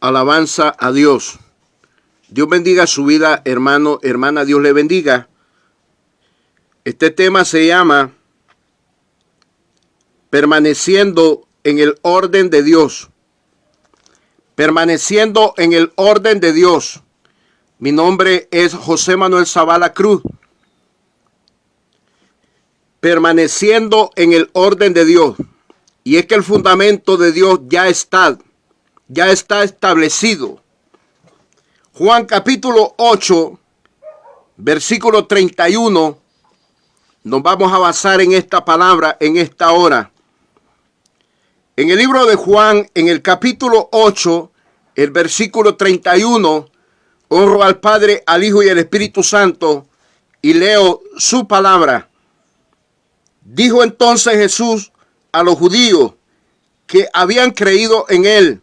Alabanza a Dios. Dios bendiga su vida, hermano, hermana, Dios le bendiga. Este tema se llama Permaneciendo en el orden de Dios. Permaneciendo en el orden de Dios. Mi nombre es José Manuel Zavala Cruz. Permaneciendo en el orden de Dios. Y es que el fundamento de Dios ya está establecido. Juan capítulo 8, versículo 31, nos vamos a basar en esta palabra en esta hora. En el libro de Juan, en el capítulo 8, el versículo 31, honro al Padre, al Hijo y al Espíritu Santo y leo su palabra. Dijo entonces Jesús a los judíos que habían creído en él: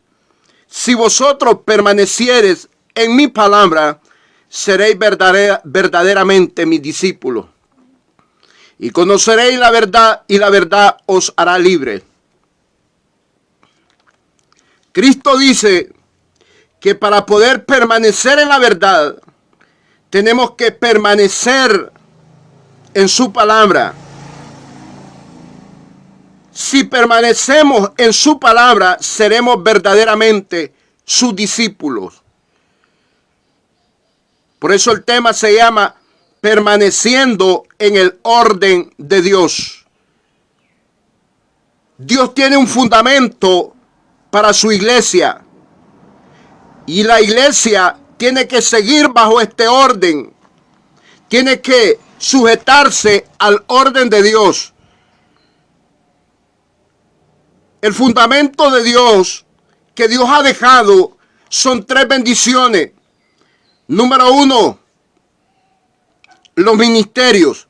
si vosotros permaneciereis en mi palabra, seréis verdaderamente mis discípulos. Y conoceréis la verdad, y la verdad os hará libre. Cristo dice que para poder permanecer en la verdad, tenemos que permanecer en su palabra. Si permanecemos en su palabra, seremos verdaderamente sus discípulos. Por eso el tema se llama Permaneciendo en el orden de Dios. Dios tiene un fundamento para su iglesia. Y la iglesia tiene que seguir bajo este orden. Tiene que sujetarse al orden de Dios. El fundamento de Dios que Dios ha dejado son 3 bendiciones. Número 1, los ministerios,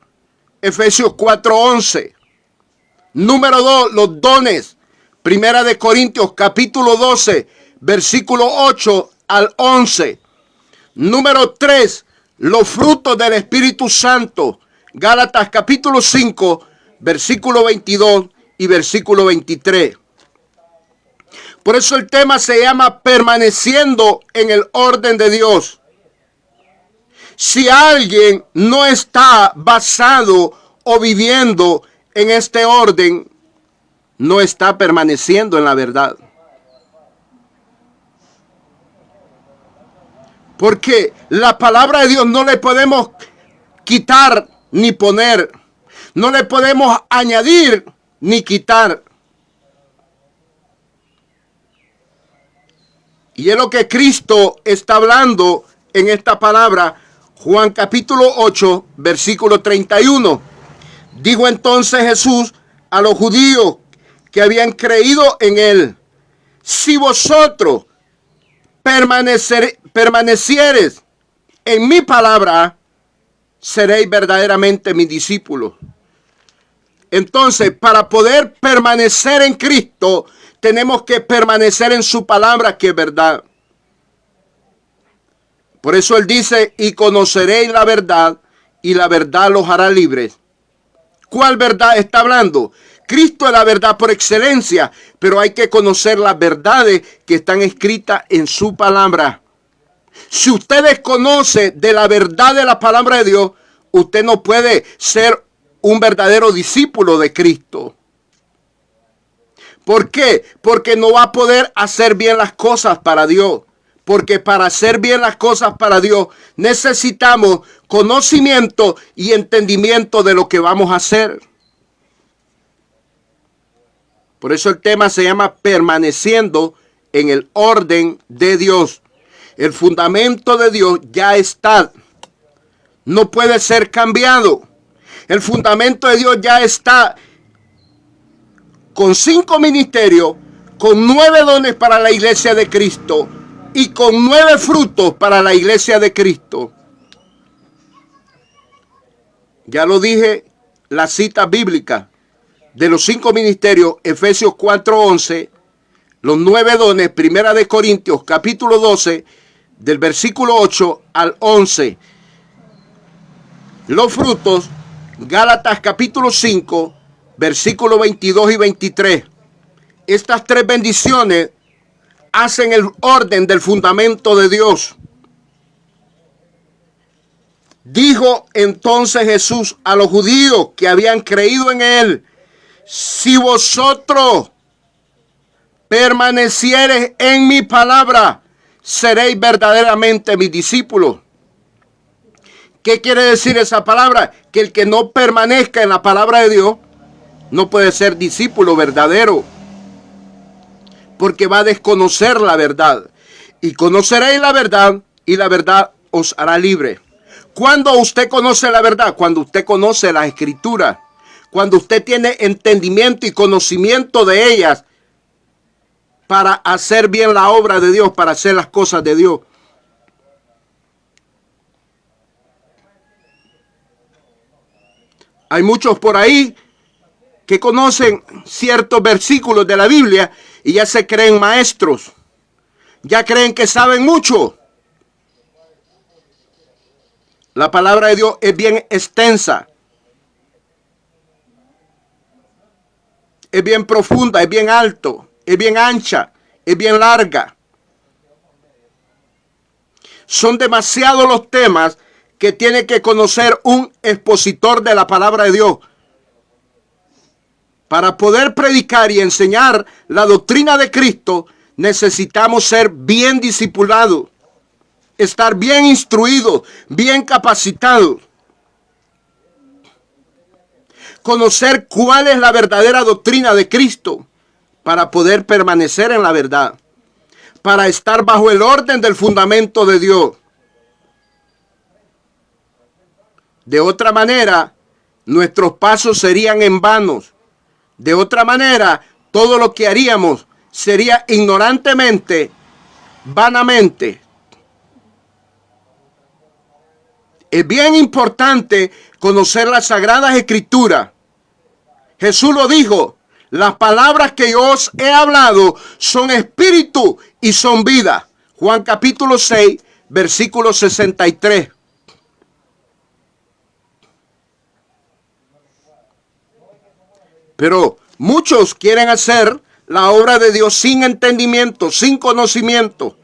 Efesios 4:11. Número 2, los dones, Primera de Corintios capítulo 12, versículo 8 al 11. Número 3, los frutos del Espíritu Santo, Gálatas capítulo 5, versículo 22 y versículo 23. Por eso el tema se llama Permaneciendo en el orden de Dios. Si alguien no está basado o viviendo en este orden, no está permaneciendo en la verdad. Porque la palabra de Dios no le podemos quitar ni poner. No le podemos añadir ni quitar. Y es lo que Cristo está hablando en esta palabra. Juan capítulo 8, versículo 31. Dijo entonces Jesús a los judíos que habían creído en él: si vosotros permaneciereis en mi palabra, seréis verdaderamente mis discípulos. Entonces, para poder permanecer en Cristo, tenemos que permanecer en su palabra, que es verdad. Por eso él dice: y conoceréis la verdad, y la verdad los hará libres. ¿Cuál verdad está hablando? Cristo es la verdad por excelencia, pero hay que conocer las verdades que están escritas en su palabra. Si usted desconoce de la verdad de la palabra de Dios, usted no puede ser un verdadero discípulo de Cristo. ¿Por qué? Porque no va a poder hacer bien las cosas para Dios. Porque para hacer bien las cosas para Dios necesitamos conocimiento y entendimiento de lo que vamos a hacer. Por eso el tema se llama Permaneciendo en el orden de Dios. El fundamento de Dios ya está. No puede ser cambiado. El fundamento de Dios ya está. Con 5 ministerios, con 9 dones para la iglesia de Cristo y con 9 frutos para la iglesia de Cristo. Ya lo dije, la cita bíblica de los 5 ministerios, Efesios 4:11, los 9 dones, Primera de Corintios capítulo 12, del versículo 8 al 11. Los frutos, Gálatas capítulo 5, versículos 22 y 23. Estas 3 bendiciones hacen el orden del fundamento de Dios. Dijo entonces Jesús a los judíos que habían creído en él: si vosotros permaneciereis en mi palabra, seréis verdaderamente mis discípulos. ¿Qué quiere decir esa palabra? Que el que no permanezca en la palabra de Dios no puede ser discípulo verdadero, porque va a desconocer la verdad. Y conoceréis la verdad, y la verdad os hará libre. ¿Cuándo usted conoce la verdad? Cuando usted conoce las Escrituras. Cuando usted tiene entendimiento y conocimiento de ellas para hacer bien la obra de Dios, para hacer las cosas de Dios. Hay muchos por ahí que conocen ciertos versículos de la Biblia y ya se creen maestros. Ya creen que saben mucho. La palabra de Dios es bien extensa. Es bien profunda, es bien alto, es bien ancha, es bien larga. Son demasiados los temas que tiene que conocer un expositor de la palabra de Dios. Para poder predicar y enseñar la doctrina de Cristo, necesitamos ser bien discipulados, estar bien instruidos, bien capacitados. Conocer cuál es la verdadera doctrina de Cristo para poder permanecer en la verdad, para estar bajo el orden del fundamento de Dios. De otra manera, nuestros pasos serían en vanos. De otra manera, todo lo que haríamos sería ignorantemente, vanamente. Es bien importante conocer las Sagradas Escrituras. Jesús lo dijo: las palabras que yo os he hablado son espíritu y son vida. Juan capítulo 6, versículo 63. Pero muchos quieren hacer la obra de Dios sin entendimiento, sin conocimiento.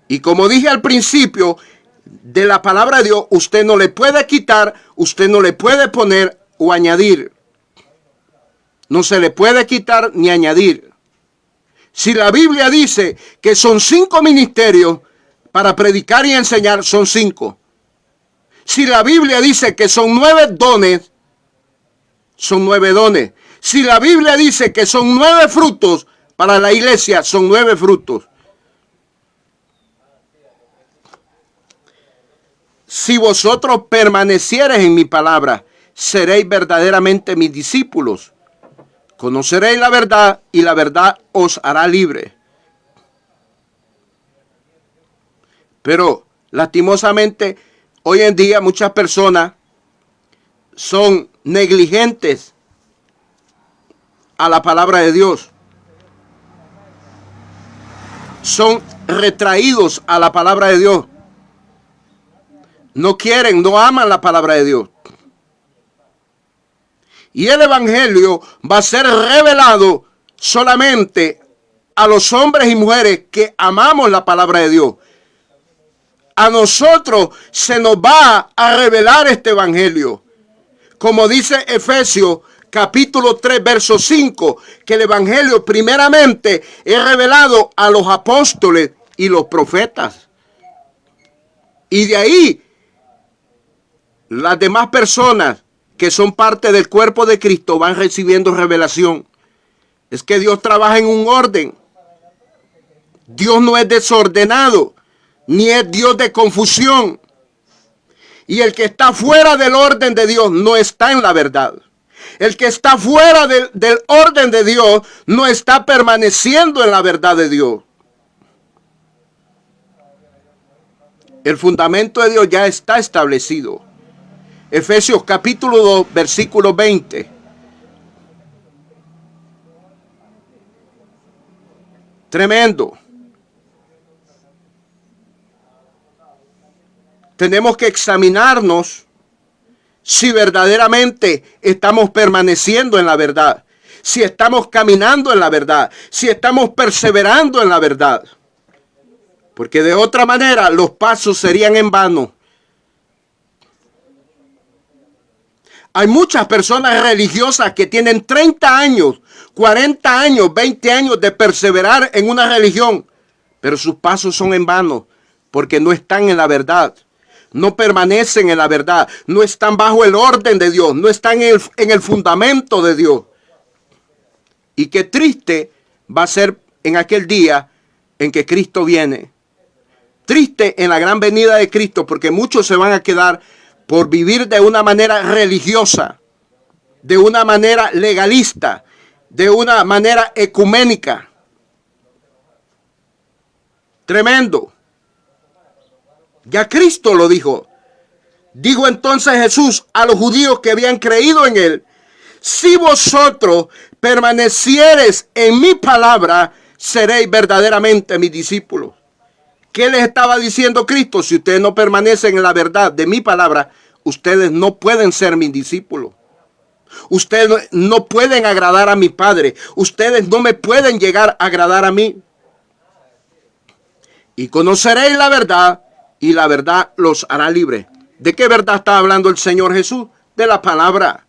Y como dije al principio, de la palabra de Dios usted no le puede quitar, usted no le puede poner o añadir. No se le puede quitar ni añadir. Si la Biblia dice que son 5 ministerios para predicar y enseñar, son 5. Si la Biblia dice que son 9 dones, son 9 dones. Si la Biblia dice que son 9 frutos para la iglesia, son 9 frutos. Si vosotros permaneciereis en mi palabra, seréis verdaderamente mis discípulos. Conoceréis la verdad y la verdad os hará libre. Pero lastimosamente, hoy en día muchas personas son negligentes a la palabra de Dios. Son retraídos a la palabra de Dios. No quieren, no aman la palabra de Dios. Y el evangelio va a ser revelado solamente a los hombres y mujeres que amamos la palabra de Dios. A nosotros se nos va a revelar este evangelio. Como dice Efesios capítulo 3, verso 5, que el evangelio primeramente es revelado a los apóstoles y los profetas. Y de ahí las demás personas que son parte del cuerpo de Cristo van recibiendo revelación. Es que Dios trabaja en un orden. Dios no es desordenado, ni es Dios de confusión. Y el que está fuera del orden de Dios no está en la verdad. El que está fuera del orden de Dios no está permaneciendo en la verdad de Dios. El fundamento de Dios ya está establecido. Efesios capítulo 2, versículo 20. Tremendo. Tenemos que examinarnos si verdaderamente estamos permaneciendo en la verdad. si estamos caminando en la verdad, si estamos perseverando en la verdad. Porque de otra manera los pasos serían en vano. Hay muchas personas religiosas que tienen 30 años, 40 años, 20 años de perseverar en una religión, pero sus pasos son en vano porque no están en la verdad, no permanecen en la verdad, no están bajo el orden de Dios, no están en el fundamento de Dios. Y qué triste va a ser en aquel día en que Cristo viene. Triste en la gran venida de Cristo, porque muchos se van a quedar por vivir de una manera religiosa, de una manera legalista, de una manera ecuménica. Tremendo. Ya Cristo lo dijo. Dijo entonces Jesús a los judíos que habían creído en él: si vosotros permaneciereis en mi palabra, seréis verdaderamente mis discípulos. ¿Qué les estaba diciendo Cristo? Si ustedes no permanecen en la verdad de mi palabra, ustedes no pueden ser mis discípulos. Ustedes no pueden agradar a mi Padre. Ustedes no me pueden llegar a agradar a mí. Y conoceréis la verdad, y la verdad los hará libres. ¿De qué verdad está hablando el Señor Jesús? De la palabra,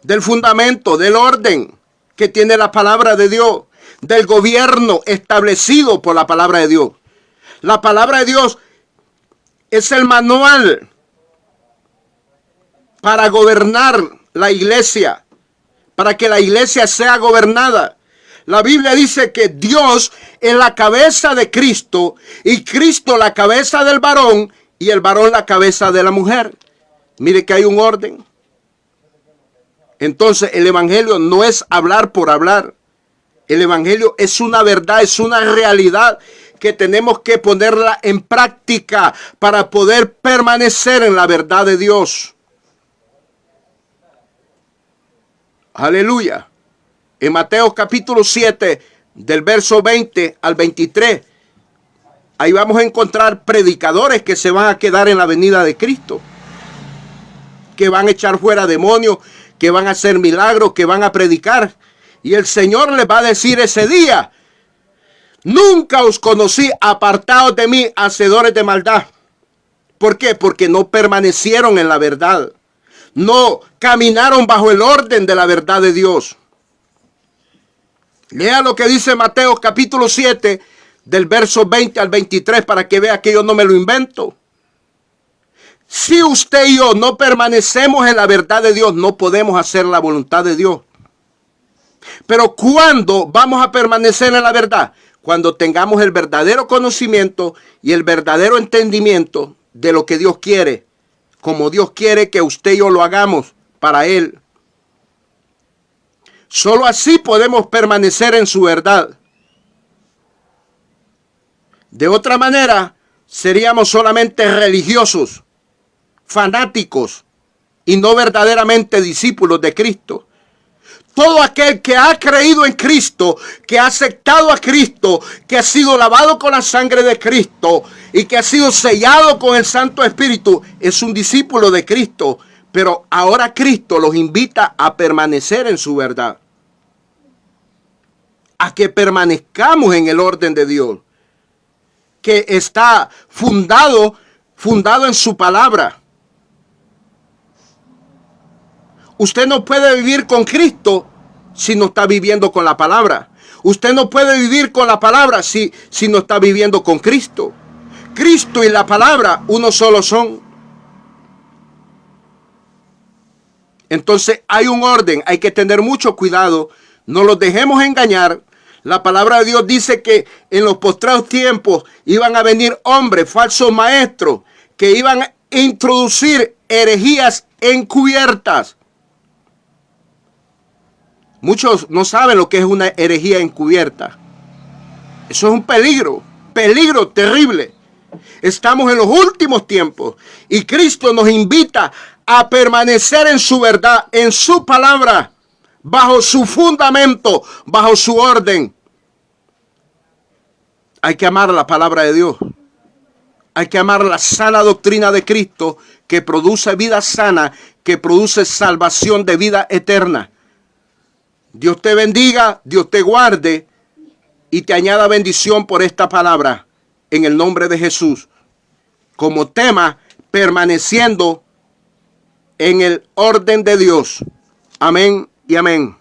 del fundamento, del orden que tiene la palabra de Dios, del gobierno establecido por la palabra de Dios. La palabra de Dios es el manual para gobernar la iglesia, para que la iglesia sea gobernada. La Biblia dice que Dios es la cabeza de Cristo y Cristo la cabeza del varón y el varón la cabeza de la mujer. Mire que hay un orden. Entonces el evangelio no es hablar por hablar. El evangelio es una verdad, es una realidad que tenemos que ponerla en práctica para poder permanecer en la verdad de Dios. Aleluya. En Mateo capítulo 7, del verso 20 al 23, ahí vamos a encontrar predicadores que se van a quedar en la venida de Cristo, que van a echar fuera demonios, que van a hacer milagros, que van a predicar. Y el Señor les va a decir ese día: nunca os conocí, apartados de mí, hacedores de maldad. ¿Por qué? Porque no permanecieron en la verdad. No caminaron bajo el orden de la verdad de Dios. Lea lo que dice Mateo capítulo 7, del verso 20 al 23, para que vea que yo no me lo invento. Si usted y yo no permanecemos en la verdad de Dios, no podemos hacer la voluntad de Dios. Pero ¿cuándo vamos a permanecer en la verdad? Cuando tengamos el verdadero conocimiento y el verdadero entendimiento de lo que Dios quiere, como Dios quiere que usted y yo lo hagamos para Él. Solo así podemos permanecer en su verdad. De otra manera, seríamos solamente religiosos, fanáticos y no verdaderamente discípulos de Cristo. Todo aquel que ha creído en Cristo, que ha aceptado a Cristo, que ha sido lavado con la sangre de Cristo y que ha sido sellado con el Santo Espíritu, es un discípulo de Cristo. Pero ahora Cristo los invita a permanecer en su verdad, a que permanezcamos en el orden de Dios, que está fundado en su palabra. Usted no puede vivir con Cristo si no está viviendo con la palabra. Usted no puede vivir con la palabra si no está viviendo con Cristo. Cristo y la palabra uno solo son. Entonces hay un orden, hay que tener mucho cuidado. No los dejemos engañar. La palabra de Dios dice que en los postreros tiempos iban a venir hombres, falsos maestros, que iban a introducir herejías encubiertas. Muchos no saben lo que es una herejía encubierta. Eso es un peligro terrible. Estamos en los últimos tiempos y Cristo nos invita a permanecer en su verdad, en su palabra, bajo su fundamento, bajo su orden. Hay que amar la palabra de Dios. Hay que amar la sana doctrina de Cristo, que produce vida sana, que produce salvación de vida eterna. Dios te bendiga, Dios te guarde y te añada bendición por esta palabra. En el nombre de Jesús. Como tema, permaneciendo en el orden de Dios. Amén y amén.